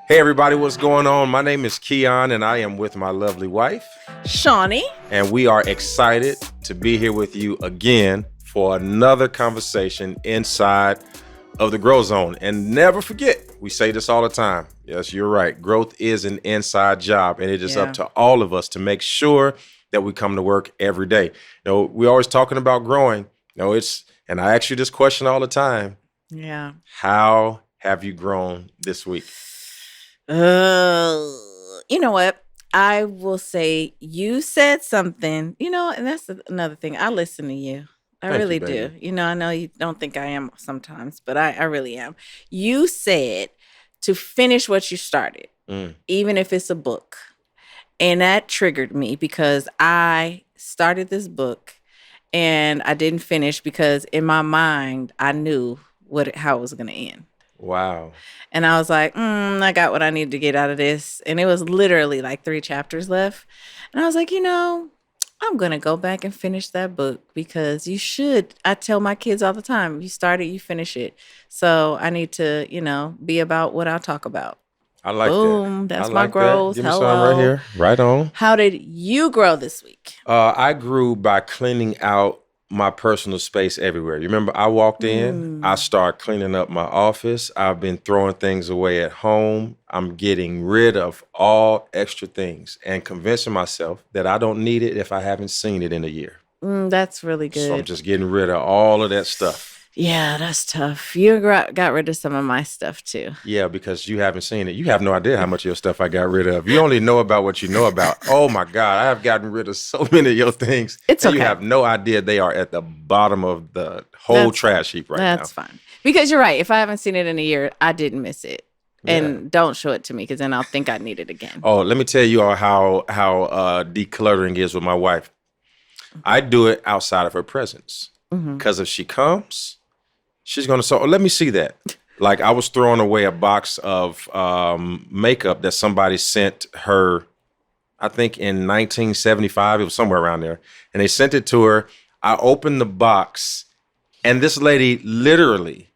Hey everybody, what's going on? My name is Keion and I am with my lovely wife, Shaunie. and we are excited to be here with you again for another conversation inside of the Growth Zone. And never forget, we say this all the time. Yes, you're right. Growth is an inside job, and it is up to all of us to make sure that we come to work every day. We're always talking about growing. And I ask you this question all the time. Yeah. How have you grown this week? You know what? I will say you said something, and that's another thing. I listen to you. I Thank you, really baby. do. I know you don't think I am sometimes, but I really am. You said to finish what you started, even if it's a book. And that triggered me because I started this book and I didn't finish because in my mind, I knew how it was going to end. Wow. And I was like, I got what I needed to get out of this. And it was literally like 3 chapters left. And I was like, I'm going to go back and finish that book because you should. I tell my kids all the time, you start it, you finish it. So I need to, be about what I talk about. I like Boom. that. That's I my like growth. that. Give me Hello. some right here. Right on. How did you grow this week? I grew by cleaning out my personal space everywhere. You remember I walked in, I started cleaning up my office. I've been throwing things away at home. I'm getting rid of all extra things and convincing myself that I don't need it if I haven't seen it in a year. That's really good. So I'm just getting rid of all of that stuff. Yeah, that's tough. You got rid of some of my stuff too. Yeah, because you haven't seen it. You have no idea how much of your stuff I got rid of. You only know about what you know about. Oh my God, I have gotten rid of so many of your things. It's okay. You have no idea they are at the bottom of the whole trash heap right now. That's fine. Because you're right. If I haven't seen it in a year, I didn't miss it. And don't show it to me because then I'll think I need it again. Oh, let me tell you all how decluttering is with my wife. I do it outside of her presence. Because if she comes, she's going to say, let me see that. Like I was throwing away a box of makeup that somebody sent her, I think in 1975. It was somewhere around there. And they sent it to her. I opened the box and this lady literally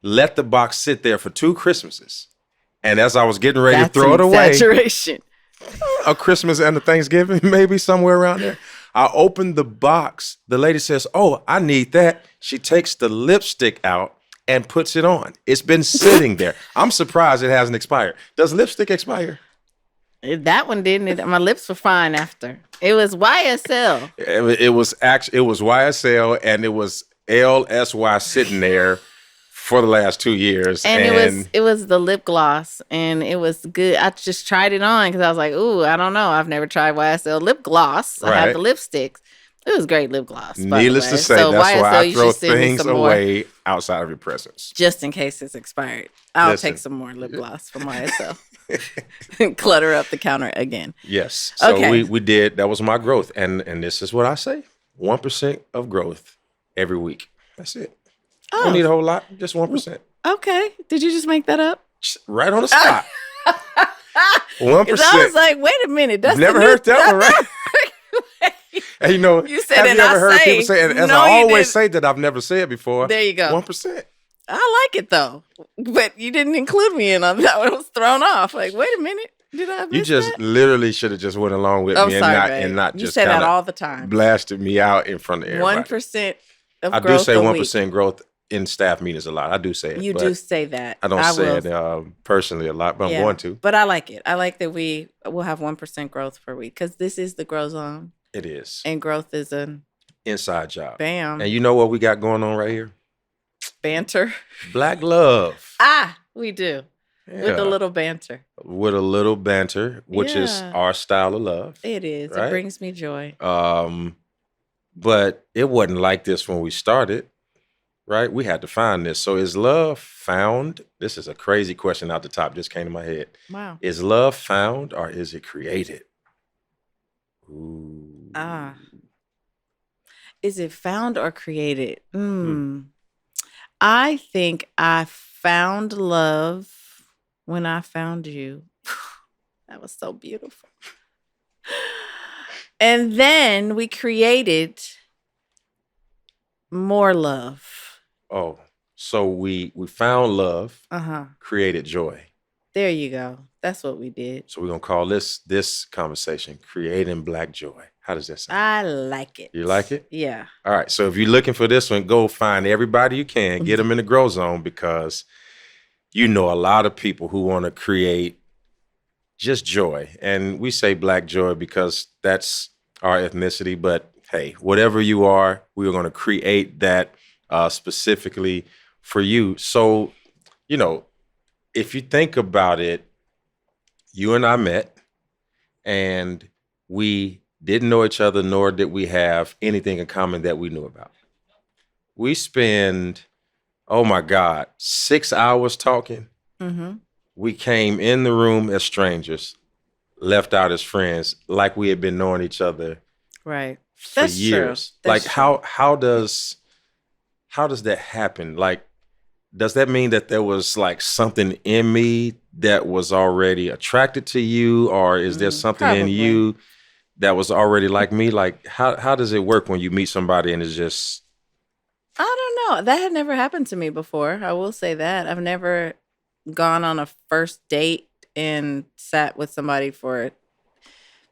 let the box sit there for 2 Christmases. And as I was getting ready to throw it away, exaggeration. A Christmas and a Thanksgiving, maybe somewhere around there. I opened the box. The lady says, "Oh, I need that." She takes the lipstick out and puts it on. It's been sitting there. I'm surprised it hasn't expired. Does lipstick expire? That one didn't. My lips were fine after. It was YSL. It was YSL and it was LSY sitting there for the last 2 years. And it was the lip gloss and it was good. I just tried it on because I was like, ooh, I don't know. I've never tried YSL lip gloss. I have the lipsticks. It was great lip gloss. Needless to say, that's YSL, why I throw send me things some more, away outside of your presence. just in case it's expired. I'll take some more lip gloss from YSL and clutter up the counter again. Yes. So Okay. we did. That was my growth. And this is what I say. 1% of growth every week. That's it. Oh. Don't need a whole lot. Just 1%. Okay. Did you just make that up? Right on the spot. 1%. I was like, wait a minute. That's Never heard that one, right? And You said have it, you ever I heard say. people say, and as No, I you always didn't. say that I've never said before. There you go. 1%. I like it though, but you didn't include me in on that one. I was thrown off. Like, wait a minute, did I miss You just that? literally should have just went along with I'm me sorry, and not you just say that kinda all the time. blasted me out in front of everybody. 1% of I growth do say a 1% growth in staff meetings a lot. I do say it. You but do say that. I don't say will. it personally a lot, but I'm going to. But I like it. I like that we will have 1% growth per week because this is the Growth Zone. It is. And growth is an Inside job. bam. And you know what we got going on right here? Banter. Black love. We do. Yeah. With a little banter. With a little banter, which is our style of love. It is. Right? It brings me joy. But it wasn't like this when we started, right? We had to find this. So is love found? This is a crazy question out the top, just came to my head. Wow. Is love found or is it created? Ooh. Is it found or created? I think I found love when I found you. That was so beautiful. And then we created more love. Oh, so we found love, created joy. There you go. That's what we did. So we're going to call this conversation Creating Black Joy. How does that sound? I like it. You like it? Yeah. All right. So if you're looking for this one, go find everybody you can. Get them in the Groow Zone, because you know a lot of people who want to create just joy. And we say Black joy because that's our ethnicity. But hey, whatever you are, we are going to create that specifically for you. So, you know, if you think about it, you and I met and we didn't know each other, nor did we have anything in common that we knew about. We spend, oh my God, 6 hours talking. Mm-hmm. We came in the room as strangers, left out as friends, like we had been knowing each other right for That's years. True. Like That's true. how does that happen? Like, does that mean that there was like something in me that was already attracted to you, or is there something in you that was already like me? Like, how does it work when you meet somebody and it's just... I don't know. That had never happened to me before. I will say that. I've never gone on a first date and sat with somebody for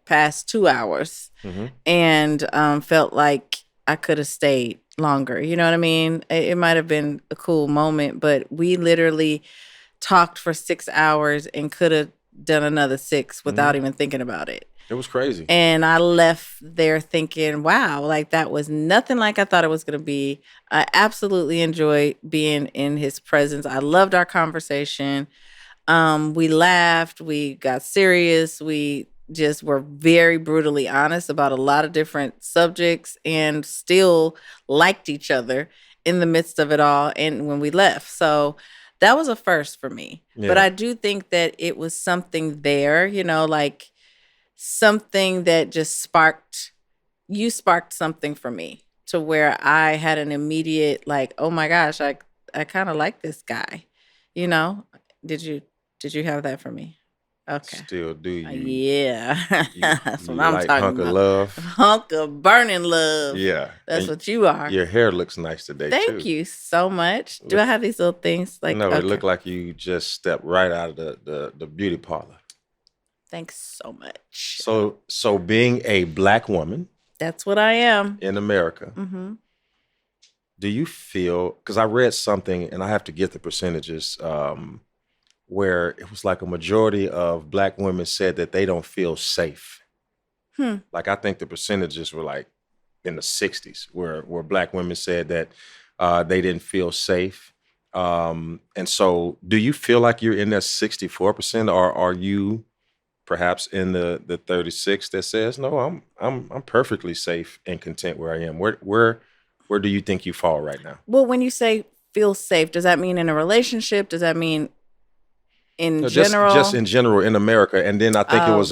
past 2 hours and felt like I could have stayed longer. You know what I mean? It might have been a cool moment, but we literally talked for 6 hours and could have done another 6 without even thinking about it. It was crazy. And I left there thinking, wow, like that was nothing like I thought it was going to be. I absolutely enjoyed being in his presence. I loved our conversation. We laughed. We got serious. We just were very brutally honest about a lot of different subjects and still liked each other in the midst of it all. And when we left, so that was a first for me. Yeah. But I do think that it was something there, you know, like something that just sparked something for me to where I had an immediate like, oh my gosh, I kind of like this guy, you know. Did you have that for me? Okay. Still do you? Yeah. That's what I'm like talking hunk about. Of love. Hunk of burning love. Yeah. That's what you are. Your hair looks nice today, too. Thank you so much. Do I have these little things? Like, no, okay. It looked like you just stepped right out of the beauty parlor. Thanks so much. So being a Black woman. That's what I am. In America. Mm-hmm. Do you feel, because I read something, and I have to get the percentages, where it was like a majority of Black women said that they don't feel safe. Like, I think the percentages were like in the 60s, where Black women said that they didn't feel safe. And so do you feel like you're in that 64%, or are you perhaps in the 36 that says, no, I'm perfectly safe and content where I am? Where do you think you fall right now? Well, when you say feel safe, does that mean in a relationship? Does that mean in general? Just in general in America. And then I think it was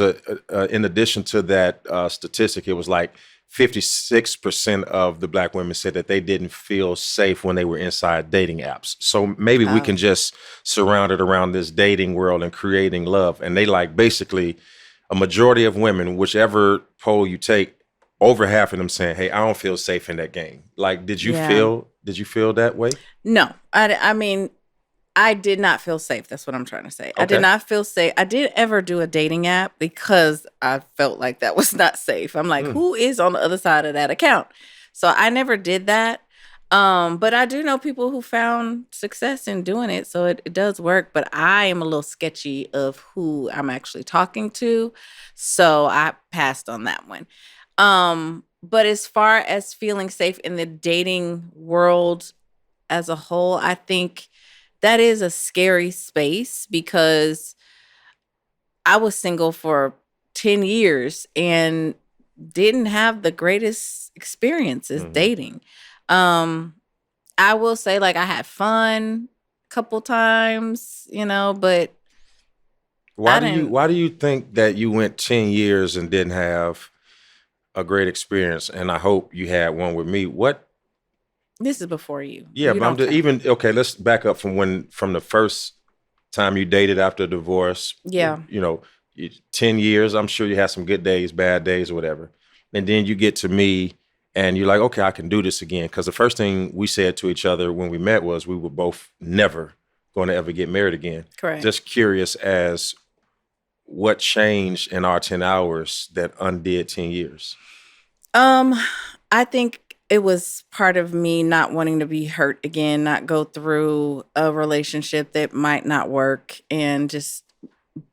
in addition to that statistic, it was like 56% of the Black women said that they didn't feel safe when they were inside dating apps. So maybe we can just surround it around this dating world and creating love. And they like basically a majority of women, whichever poll you take, over half of them saying, hey, I don't feel safe in that game. Like, did you feel that way? No, I mean, I did not feel safe. That's what I'm trying to say. Okay. I did not feel safe. I didn't ever do a dating app because I felt like that was not safe. I'm like, who is on the other side of that account? So I never did that. But I do know people who found success in doing it. So it does work. But I am a little sketchy of who I'm actually talking to. So I passed on that one. But as far as feeling safe in the dating world as a whole, I think that is a scary space because I was single for 10 years and didn't have the greatest experiences dating. I will say, like, I had fun a couple times, you know, but why do you think that you went 10 years and didn't have a great experience? And I hope you had one with me. This is before you. Yeah, but okay, let's back up from the first time you dated after a divorce. Yeah. 10 years, I'm sure you had some good days, bad days, or whatever. And then you get to me and you're like, okay, I can do this again. Because the first thing we said to each other when we met was we would both never going to ever get married again. Correct. Just curious as what changed in our 10 hours that undid 10 years. I think it was part of me not wanting to be hurt again, not go through a relationship that might not work, and just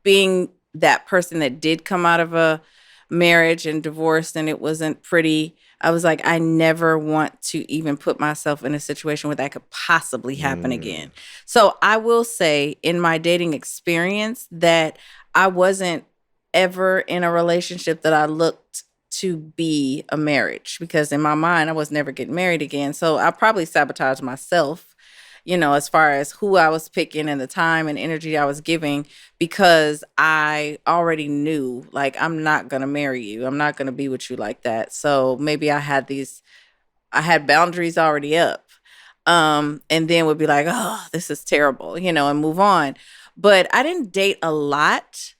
being that person that did come out of a marriage and divorced and it wasn't pretty. I was like, I never want to even put myself in a situation where that could possibly happen again. So I will say in my dating experience that I wasn't ever in a relationship that I looked to be a marriage, because in my mind, I was never getting married again. So I probably sabotaged myself, as far as who I was picking and the time and energy I was giving, because I already knew, like, I'm not going to marry you. I'm not going to be with you like that. So maybe I had boundaries already up. And then would be like, oh, this is terrible, and move on. But I didn't date a lot.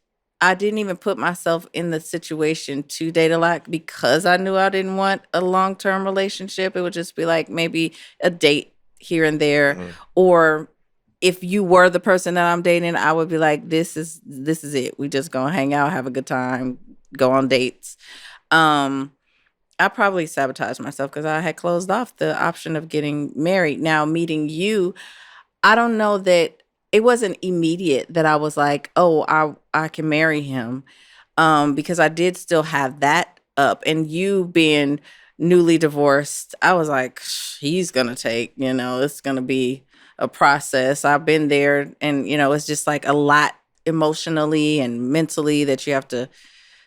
I didn't even put myself in the situation to date a lot because I knew I didn't want a long-term relationship. It would just be like maybe a date here and there. Or if you were the person that I'm dating, I would be like, this is it. We just gonna hang out, have a good time, go on dates. I probably sabotaged myself because I had closed off the option of getting married. Now, meeting you, I don't know that it wasn't immediate that I was like, oh, I can marry him, because I did still have that up. And you being newly divorced, I was like, he's going to take, it's going to be a process. I've been there, and, it's just like a lot emotionally and mentally that you have to,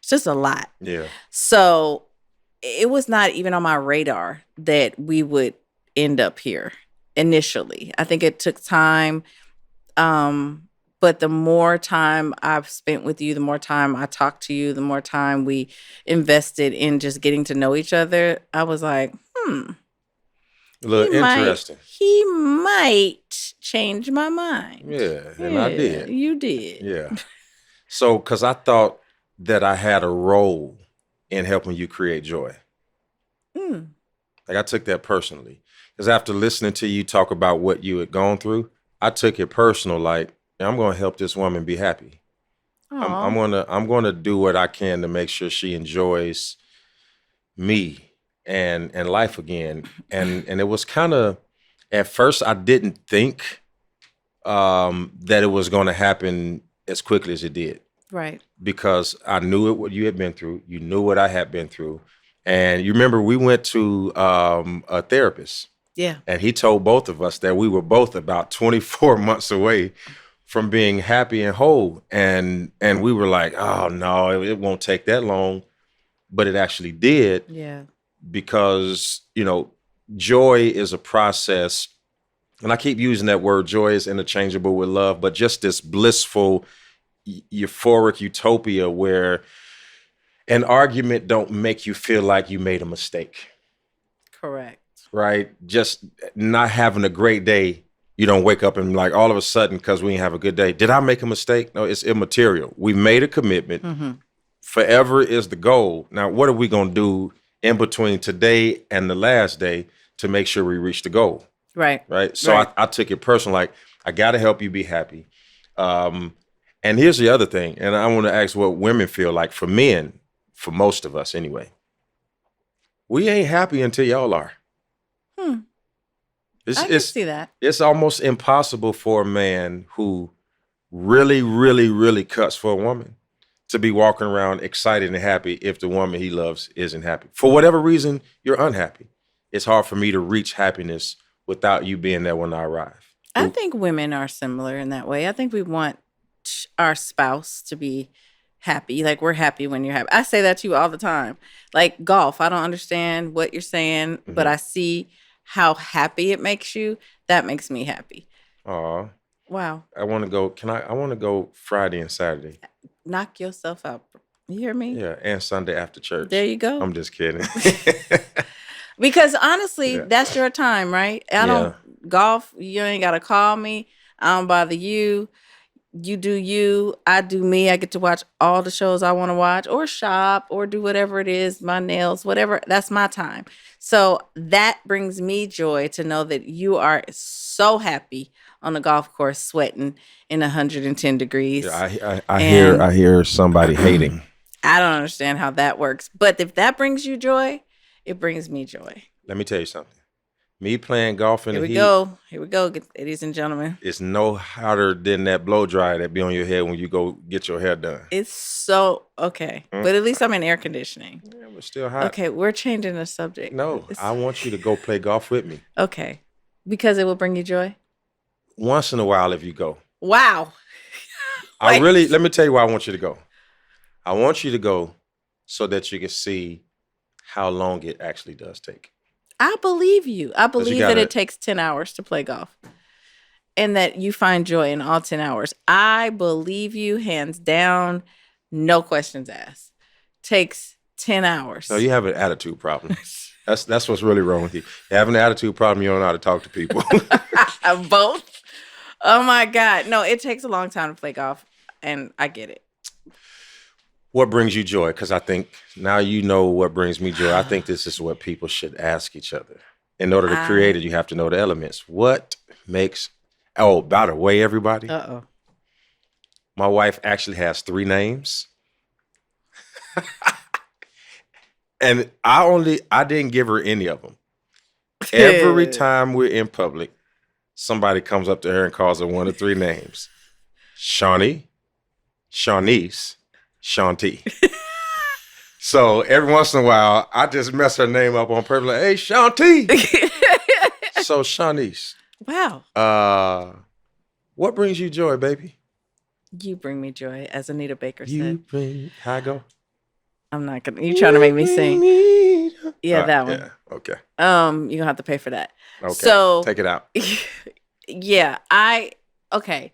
it's just a lot. Yeah. So it was not even on my radar that we would end up here initially. I think it took time. But the more time I've spent with you, the more time I talked to you, the more time we invested in just getting to know each other, I was like, a little interesting. He might change my mind. Yeah, and I did. You did. Yeah. So, because I thought that I had a role in helping you create joy. Like, I took that personally. Because after listening to you talk about what you had gone through, I took it personal, like, I'm going to help this woman be happy. I'm going to do what I can to make sure she enjoys me and life again. And it was kind of, at first I didn't think that it was going to happen as quickly as it did. Right. Because I knew what you had been through. You knew what I had been through. And you remember we went to a therapist. Yeah. And he told both of us that we were both about 24 months away from being happy and whole. And we were like, oh, no, it won't take that long. But it actually did. Yeah. Because, joy is a process. And I keep using that word. Joy is interchangeable with love. But just this blissful, euphoric utopia where an argument don't make you feel like you made a mistake. Correct. Right? Just not having a great day. You don't wake up and like all of a sudden, because we didn't have a good day, did I make a mistake? No, it's immaterial. We made a commitment. Mm-hmm. Forever is the goal. Now, what are we going to do in between today and the last day to make sure we reach the goal? Right. Right. So I took it personal. Like, I got to help you be happy. And here's the other thing. And I want to ask what women feel like. For men, for most of us anyway, we ain't happy until y'all are. I can see that. It's almost impossible for a man who really, really, really cuts for a woman to be walking around excited and happy if the woman he loves isn't happy. For whatever reason, you're unhappy. It's hard for me to reach happiness without you being there when I arrive. I think women are similar in that way. I think we want our spouse to be happy. Like, we're happy when you're happy. I say that to you all the time. Like, golf, I don't understand what you're saying, but I see how happy it makes you. That makes me happy. Aw. Wow. I want to go. I want to go Friday and Saturday. Knock yourself out. You hear me? Yeah, and Sunday after church. There you go. I'm just kidding. Because honestly, that's your time, right? I don't golf. You ain't got to call me. I don't bother you. You do you. I do me. I get to watch all the shows I want to watch, or shop, or do whatever it is, my nails, whatever. That's my time. So that brings me joy to know that you are so happy on the golf course sweating in 110 degrees. Yeah, I hear somebody hating. I don't understand how that works. But if that brings you joy, it brings me joy. Let me tell you something. Me playing golf in the heat. Here we go, ladies and gentlemen. It's no hotter than that blow dryer that be on your head when you go get your hair done. It's so okay. But at least I'm in air conditioning. Yeah, but still hot. Okay, we're changing the subject. No, I want you to go play golf with me. Okay. Because it will bring you joy? Once in a while if you go. Wow. Let me tell you why I want you to go. I want you to go so that you can see how long it actually does take. I believe you. I believe that it takes 10 hours to play golf and that you find joy in all 10 hours. I believe you hands down, no questions asked. Takes 10 hours. No, you have an attitude problem. That's what's really wrong with you. You have an attitude problem, you don't know how to talk to people. Both? Oh my God. No, it takes a long time to play golf and I get it. What brings you joy? Because I think now you know what brings me joy. I think this is what people should ask each other. In order to create it, you have to know the elements. What makes... Oh, by the way, everybody. Uh-oh. My wife actually has 3 names. And I didn't give her any of them. Every time we're in public, somebody comes up to her and calls her one of 3 names. Shaunie, Shaunie, Shanti. So every once in a while, I just mess her name up on purpose. Like, hey, Shanti. So Shaunie. Wow. What brings you joy, baby? You bring me joy, as Anita Baker said. How I go? I'm not gonna. You trying to make me sing? Yeah, that one. Yeah. Okay. You're gonna have to pay for that. Okay. So take it out. Yeah, okay.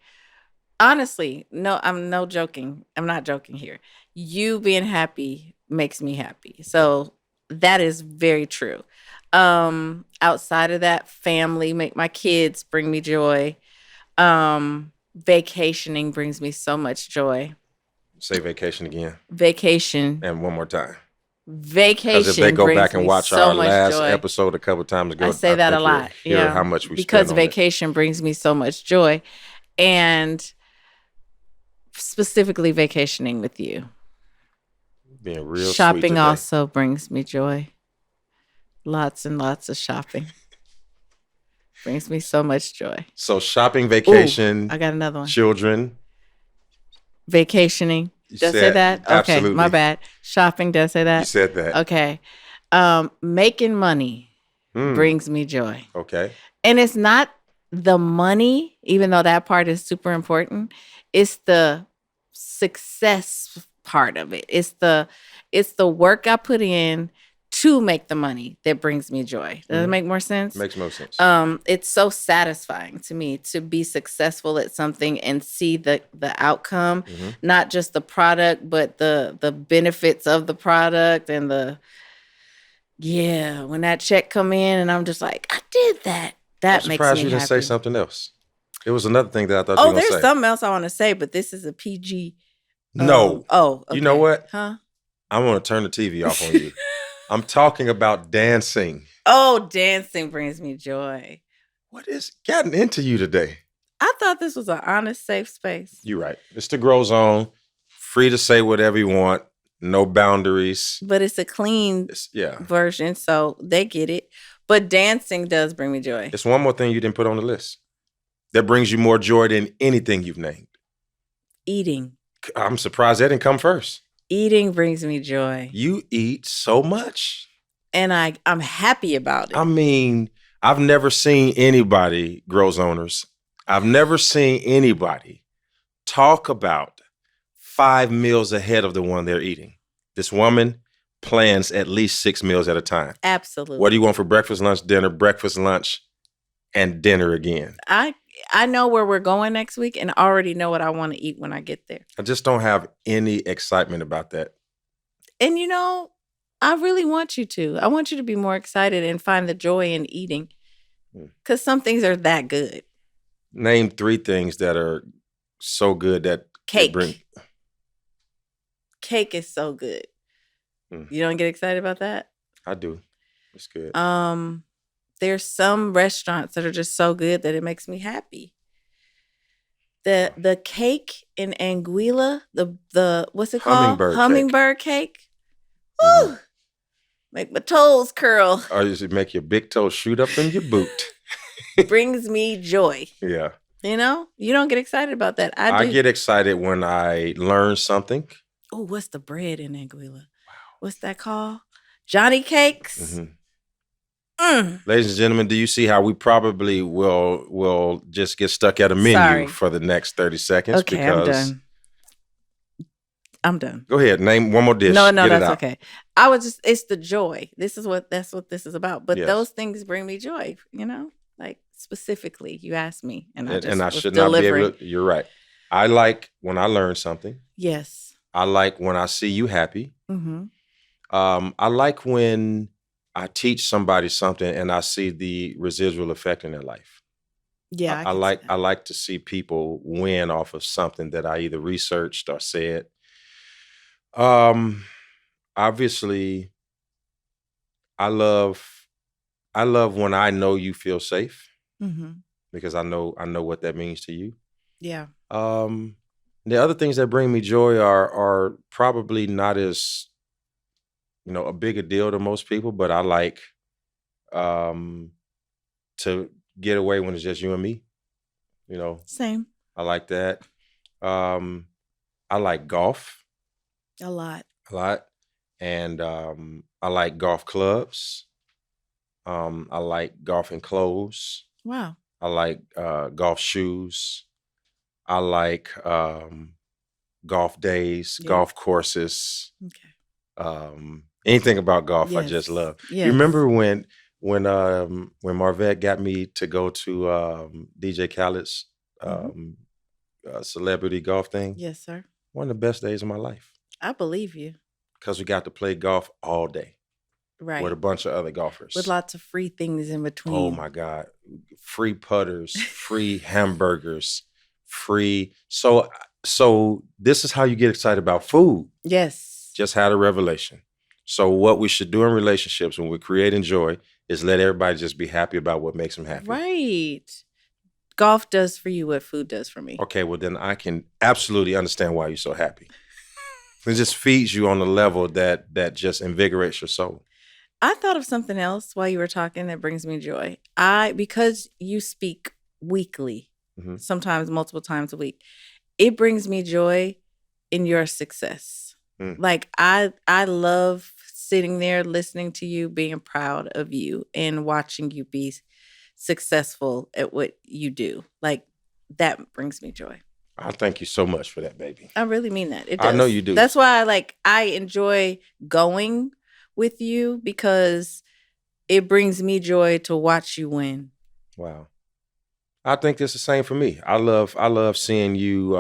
Honestly, no, I'm not joking here. You being happy makes me happy. So that is very true. Outside of that, family, make my kids bring me joy. Vacationing brings me so much joy. Say vacation again. Vacation. And one more time. Vacation. Because if they go back and watch so our last joy. episode a couple times ago, I say that a lot. Hear how much we because spend on vacation brings me so much joy, and specifically vacationing with you. Being real shopping sweet today. Also brings me joy. Lots and lots of shopping brings me so much joy. So shopping, vacation. Ooh, I got another one. Children. Vacationing. Did I say that? Absolutely. Okay, my bad. Shopping, did I say that? You said that. Okay. Making money brings me joy. Okay. And it's not the money, even though that part is super important. It's the success part of it. It's the work I put in to make the money that brings me joy. Does it make more sense? Makes more sense. It's so satisfying to me to be successful at something and see the outcome, not just the product, but the benefits of the product and when that check come in and I'm just like, I did that. That makes me happy. I'm surprised you didn't say something else. It was another thing that I thought you were going to say. There's something else I want to say, but this is a PG. No. Okay. You know what? Huh? I want to turn the TV off on you. I'm talking about dancing. Oh, dancing brings me joy. What is gotten into you today? I thought this was an honest, safe space. You're right. It's the Groow Zone. Free to say whatever you want. No boundaries. But it's a clean version, so they get it. But dancing does bring me joy. It's one more thing you didn't put on the list that brings you more joy than anything you've named. Eating. I'm surprised that didn't come first. Eating brings me joy. You eat so much. And I'm happy about it. I mean, I've never seen anybody, Groow Zoners, I've never seen anybody talk about 5 meals ahead of the one they're eating. This woman plans at least 6 meals at a time. Absolutely. What do you want for breakfast, lunch, and dinner again? I know where we're going next week and already know what I want to eat when I get there. I just don't have any excitement about that. And I really want you to. I want you to be more excited and find the joy in eating. Because some things are that good. Name 3 things that are so good that cake. Cake is so good. You don't get excited about that? I do. That's good. There's some restaurants that are just so good that it makes me happy. The cake in Anguilla, the what's it called? Hummingbird cake. Mm-hmm. Woo! Make my toes curl. Or does it make your big toe shoot up in your boot? Brings me joy. Yeah. You know, you don't get excited about that. I get excited when I learn something. Oh, what's the bread in Anguilla? Wow. What's that called? Johnny cakes. Mm-hmm. Ladies and gentlemen, do you see how we probably will just get stuck at a menu for the next 30 seconds? Okay, because I'm done. Go ahead, name one more dish. No, that's okay. It's the joy. That's what this is about. But those things bring me joy, you know? Like specifically, you asked me, and I should not be able to. You're right. I like when I learn something. Yes. I like when I see you happy. Mm-hmm. I like when I teach somebody something and I see the residual effect in their life. Yeah, I like to see people win off of something that I either researched or said. Obviously, I love when I know you feel safe, because I know what that means to you. Yeah. The other things that bring me joy are probably not as, a bigger deal to most people, but I like to get away when it's just you and me. Same. I like that. I like golf. A lot. And I like golf clubs. I like golfing clothes. Wow. I like golf shoes. I like golf days, golf courses. Okay. Anything about golf, I just love. Yes. You remember when Marvette got me to go to DJ Khaled's celebrity golf thing? Yes, sir. One of the best days of my life. I believe you. Because we got to play golf all day. Right. With a bunch of other golfers. With lots of free things in between. Oh my God. Free putters, free hamburgers, free. So this is how you get excited about food. Yes. Just had a revelation. So what we should do in relationships when we're creating joy is let everybody just be happy about what makes them happy. Right. Golf does for you what food does for me. Okay, well then I can absolutely understand why you're so happy. It just feeds you on a level that just invigorates your soul. I thought of something else while you were talking that brings me joy. Because you speak weekly, sometimes multiple times a week, it brings me joy in your success. Like I love sitting there listening to you, being proud of you, and watching you be successful at what you do. Like that brings me joy. I thank you so much for that, baby. I really mean that. It does. I know you do. That's why I enjoy going with you, because it brings me joy to watch you win. Wow. I think it's the same for me. I love seeing you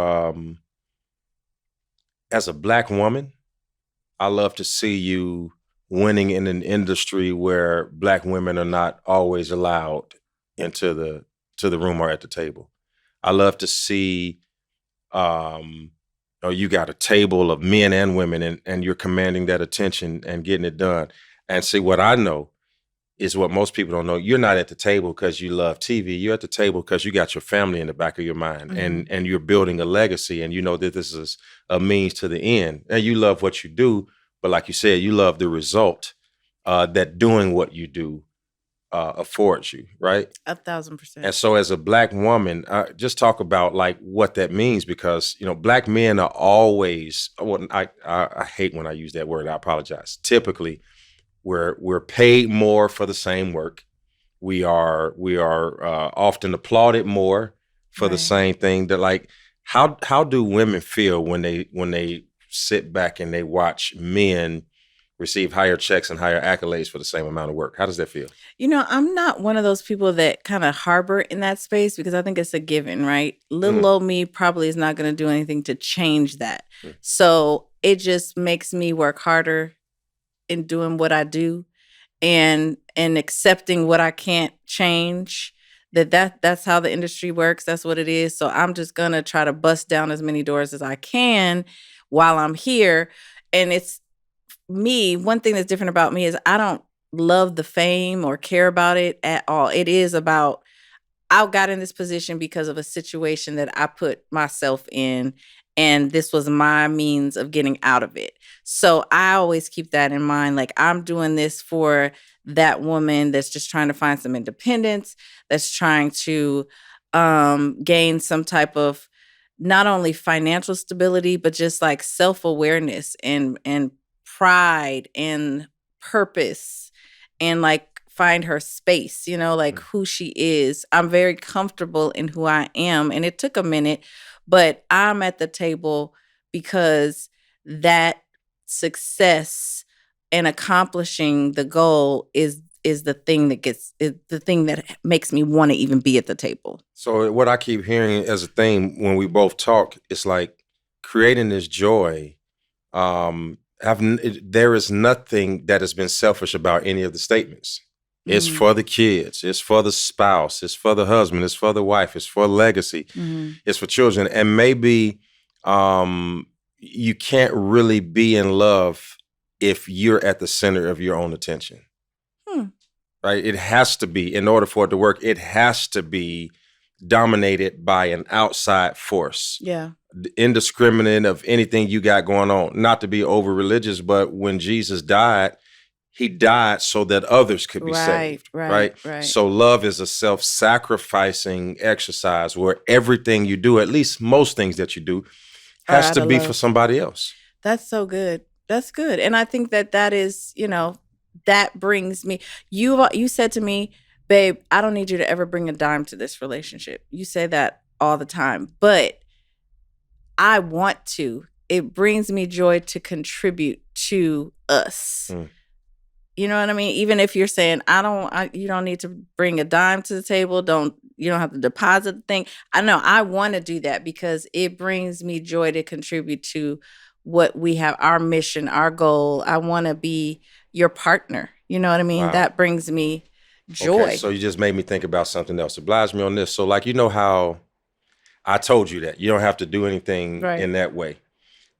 as a Black woman. I love to see you winning in an industry where Black women are not always allowed into the room or at the table. I love to see you got a table of men and women and you're commanding that attention and getting it done. And see, what I know is what most people don't know. You're not at the table because you love TV. You're at the table because you got your family in the back of your mind, and you're building a legacy, and you know that this is a means to the end. And you love what you do, but like you said, you love the result that doing what you do affords you, right? 1,000%. And so as a Black woman, just talk about like what that means, because, Black men are always, well, I hate when I use that word, I apologize. Typically, we're paid more for the same work. We are often applauded more for the same thing. That like, how do women feel when they sit back and they watch men receive higher checks and higher accolades for the same amount of work? How does that feel? I'm not one of those people that kind of harbor in that space, because I think it's a given, right? Little old me probably is not going to do anything to change that. So it just makes me work harder in doing what I do and accepting what I can't change. That's how the industry works. That's what it is. So I'm just going to try to bust down as many doors as I can while I'm here. And it's me. One thing that's different about me is I don't love the fame or care about it at all. It is about, I got in this position because of a situation that I put myself in, and this was my means of getting out of it. So I always keep that in mind. Like, I'm doing this for that woman that's just trying to find some independence, that's trying to gain some type of not only financial stability, but just like self-awareness and pride and purpose, and like find her space, like who she is. I'm very comfortable in who I am. And it took a minute, but I'm at the table because that success and accomplishing the goal is the thing that makes me want to even be at the table. So what I keep hearing as a theme when we both talk, it's like creating this joy. There is nothing that has been selfish about any of the statements. It's for the kids. It's for the spouse. It's for the husband. It's for the wife. It's for legacy. It's for children. And maybe you can't really be in love if you're at the center of your own attention. Right? It has to be, in order for it to work, it has to be dominated by an outside force. Yeah. Indiscriminate of anything you got going on. Not to be over religious, but when Jesus died, he died so that others could be saved. Right. So love is a self-sacrificing exercise where everything you do, at least most things that you do, has to be for somebody else. That's so good. That's good. And I think that is, that brings me, you said to me, babe, I don't need you to ever bring a dime to this relationship. You say that all the time, but I want to. It brings me joy to contribute to us. You know what I mean? Even if you're saying, you don't need to bring a dime to the table. You don't have to deposit the thing. I know I want to do that because it brings me joy to contribute to what we have, our mission, our goal. I want to be your partner. You know what I mean? Wow. That brings me joy. Okay, so you just made me think about something else. Oblige me on this. So like, how I told you that you don't have to do anything in that way.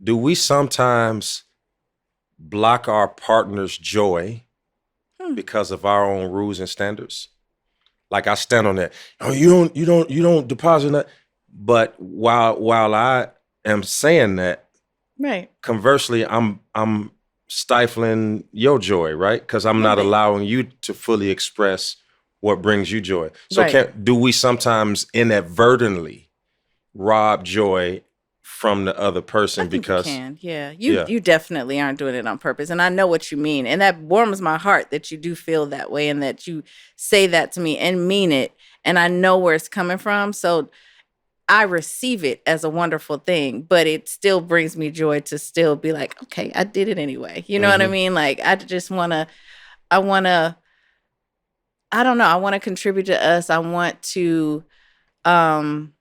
Do we sometimes block our partner's joy because of our own rules and standards? Like, I stand on that. Oh, you don't deposit that. But while I am saying that, right, conversely, I'm stifling your joy, right? Because I'm not allowing you to fully express what brings you joy. So do we sometimes inadvertently rob joy from the other person? Because you can. Yeah. You definitely aren't doing it on purpose. And I know what you mean. And that warms my heart that you do feel that way and that you say that to me and mean it. And I know where it's coming from. So I receive it as a wonderful thing, but it still brings me joy to still be like, okay, I did it anyway. You know what I mean? Like, I just want to contribute to us. I want to, don't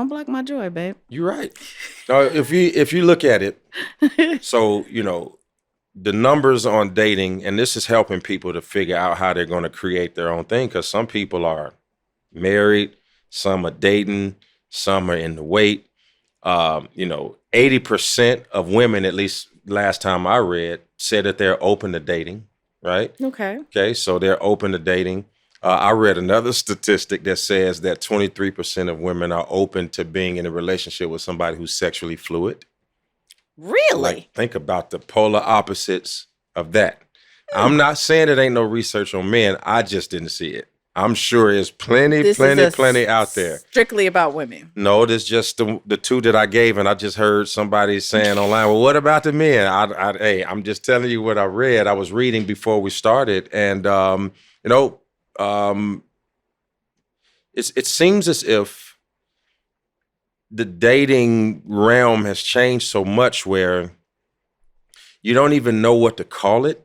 block my joy, babe. You're right. If you look at it, so, the numbers on dating, and this is helping people to figure out how they're going to create their own thing, because some people are married, some are dating, some are in the wait. 80% of women, at least last time I read, said that they're open to dating, right? Okay, so they're open to dating. I read another statistic that says that 23% of women are open to being in a relationship with somebody who's sexually fluid. Really? Like, think about the polar opposites of that. I'm not saying it ain't no research on men. I just didn't see it. I'm sure there's plenty out there. Strictly about women. No, there's just the two that I gave, and I just heard somebody saying online, well, what about the men? I'm just telling you what I read. I was reading before we started, and it seems as if the dating realm has changed so much where you don't even know what to call it.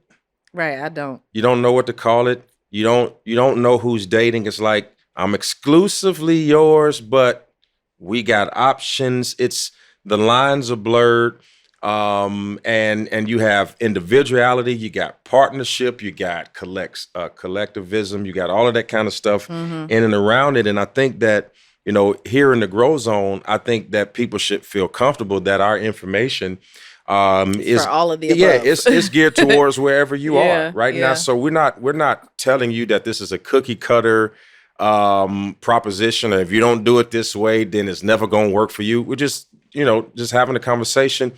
Right, I don't. You don't know what to call it. You don't know who's dating. It's like, I'm exclusively yours, but we got options. It's, the lines are blurred. And you have individuality, you got partnership, you got collectivism, you got all of that kind of stuff in and around it. And I think that, here in the Groow Zone, I think that people should feel comfortable that our information For all of the above. Yeah, it's geared towards wherever you Yeah, are right yeah. now. So we're not telling you that this is a cookie cutter proposition, or if you don't do it this way, then it's never going to work for you. We're just having a conversation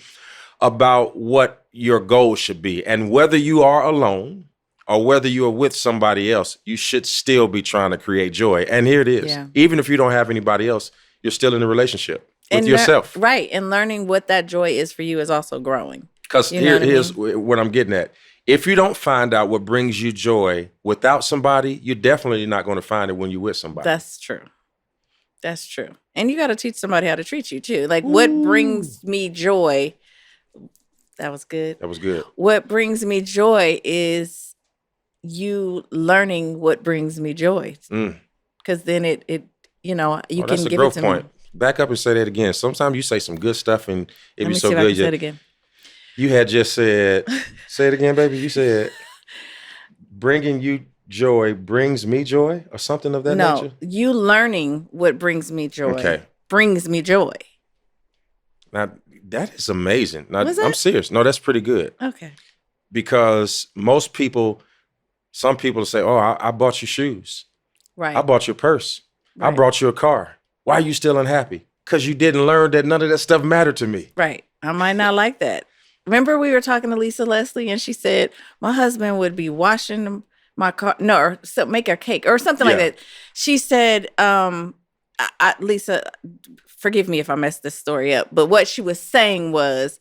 about what your goal should be, and whether you are alone or whether you are with somebody else, you should still be trying to create joy. And here it is. Yeah. Even if you don't have anybody else, you're still in a relationship with And yourself. Right. And learning what that joy is for you is also growing. Because here's what I'm getting at. If you don't find out what brings you joy without somebody, you're definitely not going to find it when you're with somebody. That's true. That's true. And you got to teach somebody how to treat you too. Like, what brings me joy? That was good. That was good. What brings me joy is you learning what brings me joy. Because then it you can give it to me. That's a growth point. Back up and say that again. Sometimes you say some good stuff and it be so good. Let me see if I can say it again. You had just said, say it again, baby. You said, bringing you joy brings me joy, or something of that nature? No, you learning what brings me joy brings me joy. Now, that is amazing. Now, I'm serious. No, that's pretty good. Okay. Because some people say, oh, I bought you shoes. Right. I bought you a purse. Right. I brought you a car. Why are you still unhappy? Because you didn't learn that none of that stuff mattered to me. Right. I might not like that. Remember we were talking to Lisa Leslie and she said, my husband would be washing my car, or make a cake or something like that. She said, Lisa, forgive me if I messed this story up, but what she was saying was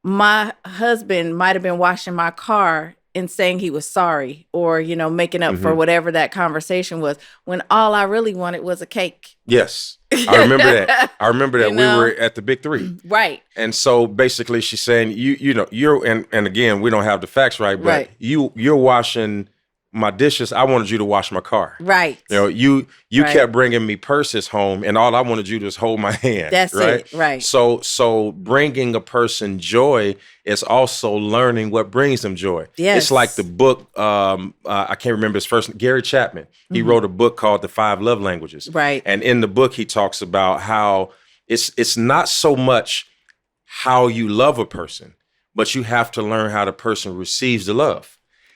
my husband might have been washing my car and saying he was sorry, or, making up for whatever that conversation was, when all I really wanted was a cake. Yes. I remember that. We were at the Big Three. Right. And so basically she's saying, you're, and again, we don't have the facts right, but you're washing my dishes. I wanted you to wash my car. Right. You kept bringing me purses home, and all I wanted you to was hold my hand. That's it. Right. So bringing a person joy is also learning what brings them joy. Yes. It's like the book, I can't remember his first name, Gary Chapman. He wrote a book called The 5 Love Languages. Right. And in the book, he talks about how it's not so much how you love a person, but you have to learn how the person receives the love.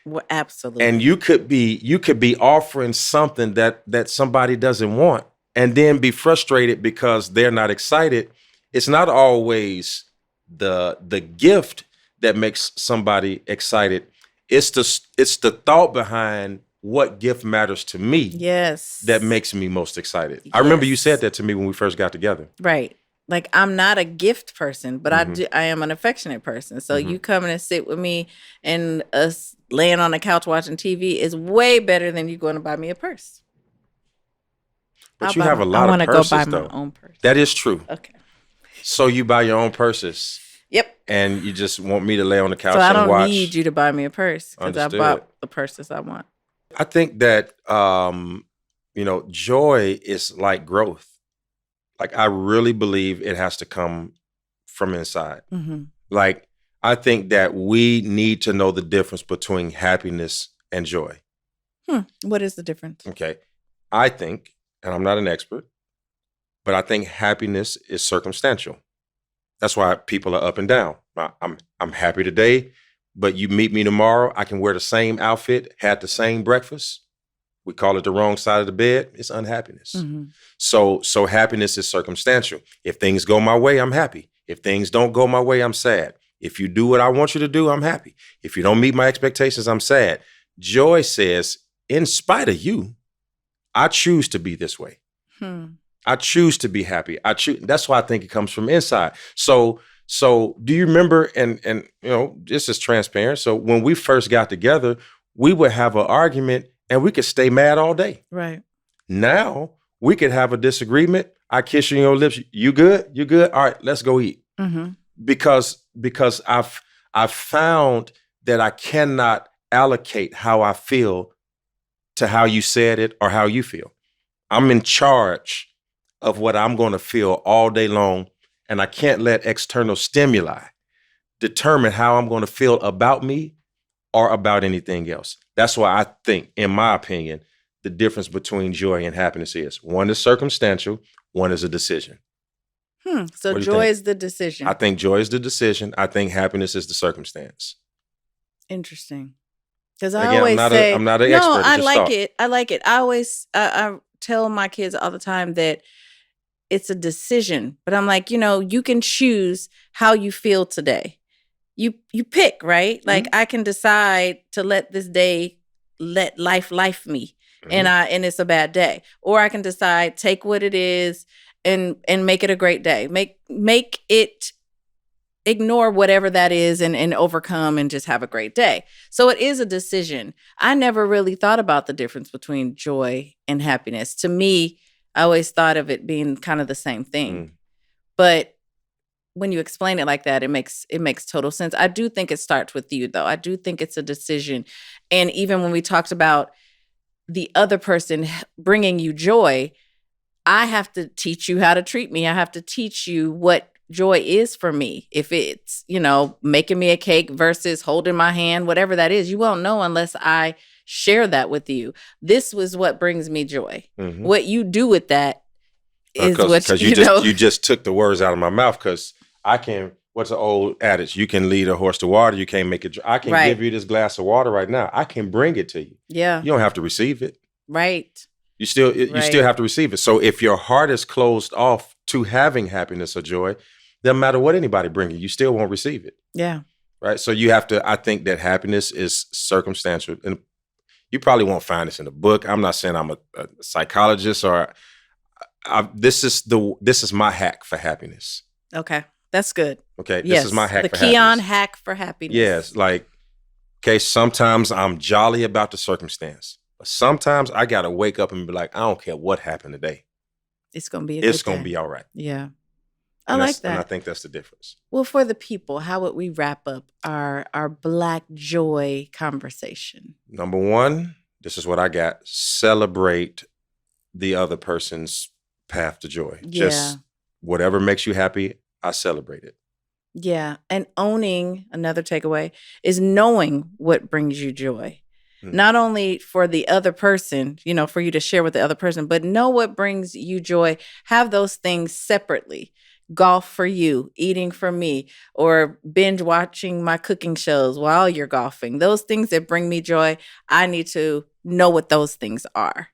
Well, absolutely. And you could be offering something that somebody doesn't want, and then be frustrated because they're not excited. It's not always the gift that makes somebody excited. It's the thought behind what gift matters to me. Yes. That makes me most excited. Yes. I remember you said that to me when we first got together. Right. Like, I'm not a gift person, but I am an affectionate person. So you coming and sit with me and us laying on the couch watching TV is way better than you going to buy me a purse. But you have a lot of purses, though. I want to go buy my own purse. That is true. Okay. So you buy your own purses. Yep. And you just want me to lay on the couch and watch. So I don't need you to buy me a purse because I bought the purses I want. I think that, joy is like growth. Like, I really believe it has to come from inside. Mm-hmm. Like, I think that we need to know the difference between happiness and joy. What is the difference? Okay. I think, and I'm not an expert, but I think happiness is circumstantial. That's why people are up and down. I'm happy today, but you meet me tomorrow, I can wear the same outfit, had the same breakfast. We call it the wrong side of the bed. It's unhappiness. Mm-hmm. So happiness is circumstantial. If things go my way, I'm happy. If things don't go my way, I'm sad. If you do what I want you to do, I'm happy. If you don't meet my expectations, I'm sad. Joy says, in spite of you, I choose to be this way. I choose to be happy. That's why I think it comes from inside. So do you remember, and this is transparent. So when we first got together, we would have an argument and we could stay mad all day. Right. Now we could have a disagreement. I kiss you on your lips. You good? You good? All right, let's go eat. Mm-hmm. Because I've found that I cannot allocate how I feel to how you said it or how you feel. I'm in charge of what I'm going to feel all day long, and I can't let external stimuli determine how I'm going to feel about me or about anything else. That's why I think, in my opinion, the difference between joy and happiness is one is circumstantial, one is a decision. So joy is the decision. I think joy is the decision. I think happiness is the circumstance. Interesting. Because I always say, I'm not an expert. No, I like it. I like it. I tell my kids all the time that it's a decision. But I'm like, you can choose how you feel today. You pick, right? Like I can decide to let this day let life me. And it's a bad day. Or I can decide, take what it is and make it a great day. Make it, ignore whatever that is and overcome and just have a great day. So it is a decision. I never really thought about the difference between joy and happiness. To me, I always thought of it being kind of the same thing. But when you explain it like that, it makes total sense. I do think it starts with you, though. I do think it's a decision. And even when we talked about the other person bringing you joy, I have to teach you how to treat me. I have to teach you what joy is for me. If it's, making me a cake versus holding my hand, whatever that is, you won't know unless I share that with you. This was what brings me joy. What you do with that is what you just took the words out of my mouth, because I can. What's the old adage? You can lead a horse to water. You can't make it. I can give you this glass of water right now. I can bring it to you. Yeah. You don't have to receive it. Right. You still have to receive it. So if your heart is closed off to having happiness or joy, doesn't matter what anybody brings you still won't receive it. Yeah. Right. So you have to. I think that happiness is circumstantial, and you probably won't find this in the book. I'm not saying I'm a psychologist or. This is my hack for happiness. Okay. That's good. Okay, this is my hack for happiness. The Keion hack for happiness. Yes, sometimes I'm jolly about the circumstance. But sometimes I got to wake up and be like, I don't care what happened today. It's going to be It's going to be all right. Yeah. I like that. And I think that's the difference. Well, for the people, how would we wrap up our Black joy conversation? Number one, this is what I got. Celebrate the other person's path to joy. Yeah. Just whatever makes you happy, I celebrate it. Yeah. And owning, another takeaway, is knowing what brings you joy. Not only for the other person, for you to share with the other person, but know what brings you joy. Have those things separately. Golf for you, eating for me, or binge watching my cooking shows while you're golfing. Those things that bring me joy, I need to know what those things are.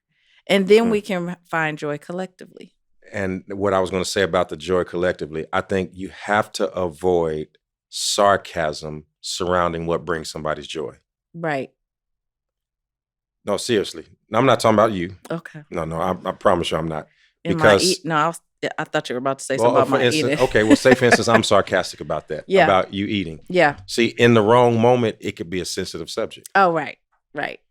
And then we can find joy collectively. And what I was going to say about the joy collectively, I think you have to avoid sarcasm surrounding what brings somebody's joy. Right. No, seriously. No, I'm not talking about you. Okay. No, I promise you I'm not. I thought you were about to say something about my eating. Okay, well, say for instance, I'm sarcastic about that. Yeah. About you eating. Yeah. See, in the wrong moment, it could be a sensitive subject. Oh, right.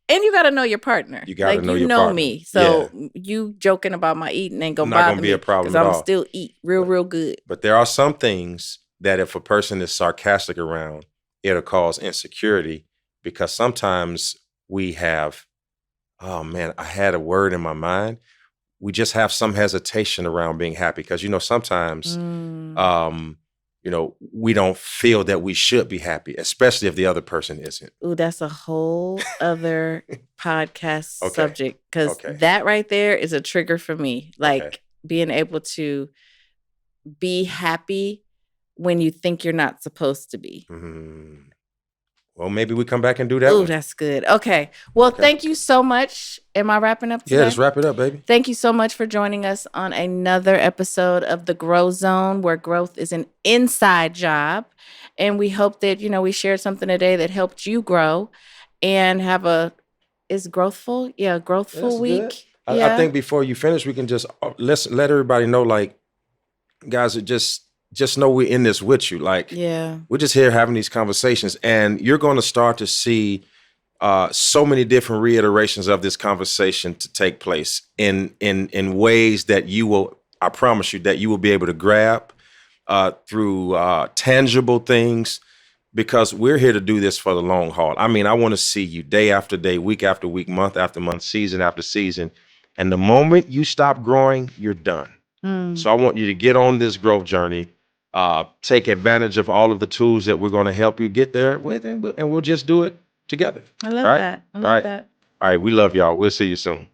And you got to know your partner. You got to know your partner. You know me. So you joking about my eating ain't going to bother me. Not going to be a problem because I'm going to still eat real good. But there are some things that if a person is sarcastic around, it'll cause insecurity, because sometimes we have, oh man, I had a word in my mind. We just have some hesitation around being happy because, sometimes, we don't feel that we should be happy, especially if the other person isn't. Ooh, that's a whole other podcast subject, because that right there is a trigger for me. Like being able to be happy when you think you're not supposed to be. Well, maybe we come back and do that. Ooh, that's good. Okay. Well, thank you so much. Am I wrapping up today? Yeah, let's wrap it up, baby. Thank you so much for joining us on another episode of the Groow Zone, where growth is an inside job. And we hope that, we shared something today that helped you grow and have is growthful? Yeah, growthful week. I think before you finish, we can just let everybody know, guys, just know we're in this with you. We're just here having these conversations, and you're going to start to see so many different reiterations of this conversation to take place in ways that you will, I promise you, that you will be able to grab through tangible things, because we're here to do this for the long haul. I mean, I want to see you day after day, week after week, month after month, season after season. And the moment you stop growing, you're done. So I want you to get on this growth journey. Take advantage of all of the tools that we're going to help you get there with, and we'll just do it together. I love that. I love that. All right. We love y'all. We'll see you soon.